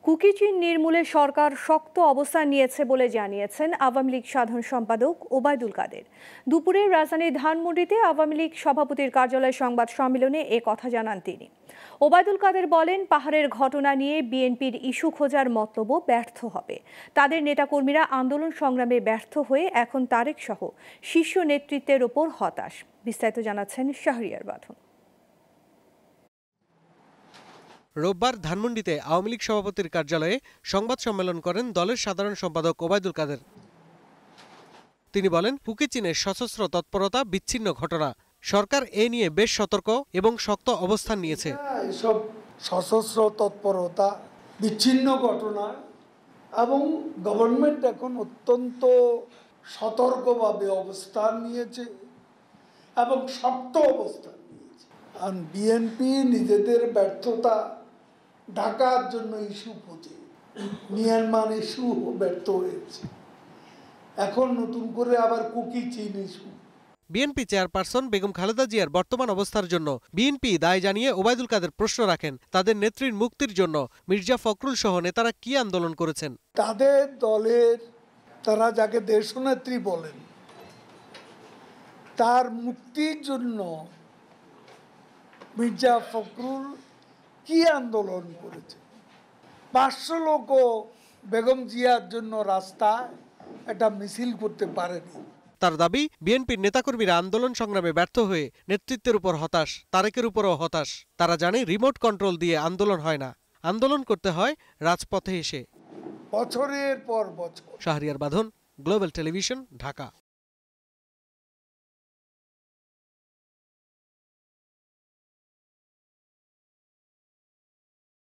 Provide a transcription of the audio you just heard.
কুকিচিন নির্মূলে সরকার শক্ত অবস্থান নিয়েছে বলে জানিয়েছেন আওয়ামী লীগ সাধারণ সম্পাদক ওবায়দুল কাদের। দুপুরে রাজধানীর ধানমন্ডিতে আওয়ামী লীগ সভাপতির কার্যালয়ে সংবাদ সম্মেলনে এ কথা জানান তিনি। ওবায়দুল কাদের বলেন, পাহাড়ের ঘটনা নিয়ে বিএনপির ইস্যু খোঁজার মতলব ব্যর্থ হবে। তাদের নেতাকর্মীরা আন্দোলন সংগ্রামে ব্যর্থ হয়ে এখন তারেক সহ শীর্ষ নেতৃত্বের ওপর হতাশ। বিস্তারিত জানাচ্ছেন শাহরিয়ার বাঁধন। রোববার ধানমন্ডিতে আওয়ামী লীগ সভাপতির কার্যালয়ে সংবাদ সম্মেলন করেন দলের সাধারণ সম্পাদক ওবায়দুল কাদের। তিনি বলেন, কুকিচিনের সশস্ত্র তৎপরতা বিচ্ছিন্ন ঘটনা। সরকার এ নিয়ে বেশ সতর্ক এবং শক্ত অবস্থান নিয়েছে। এসব সশস্ত্র তৎপরতা বিচ্ছিন্ন ঘটনা এবং গভর্নমেন্ট এখন অত্যন্ত সতর্কভাবে অবস্থান নিয়েছে এবং শক্ত অবস্থান নিয়েছে। আর বিএনপি নিজেদের ব্যর্থতা ঢাকার জন্য ইস্যু খুঁজে, মিয়ানমার ইস্যু ব্যর্থ হয়েছে, এখন নতুন করে আবার Kuki-Chin issue. BNP chairperson Begum Khaleda জিয়ার বর্তমান অবস্থার জন্য বিএনপি দায় জানিয়ে ওবায়দুল কাদের প্রশ্ন রাখেন, তাদের নেত্রীর মুক্তির জন্য মির্জা ফখরুল সহ নেতারা কি আন্দোলন করেছেন। তাদের দলের, তারা যাকে দেশনেত্রী বলেন, তার মুক্তির জন্য মির্জা ফখরুল কি আন্দোলন করেছে? 500 লোকও বেগম জিয়ার জন্য রাস্তায় একটা মিছিল করতে পারেনি। তার দাবি, বিএনপির নেতাকর্মীরা আন্দোলন সংগ্রামে ব্যর্থ হয়ে নেতৃত্বের উপর হতাশ, তারেকের উপরও হতাশ। তারা জানে রিমোট কন্ট্রোল দিয়ে আন্দোলন হয় না, আন্দোলন করতে হয় রাজপথে এসে। বছরের পর বছর। শাহরিয়ার বাঁধন, গ্লোবাল টেলিভিশন, ঢাকা।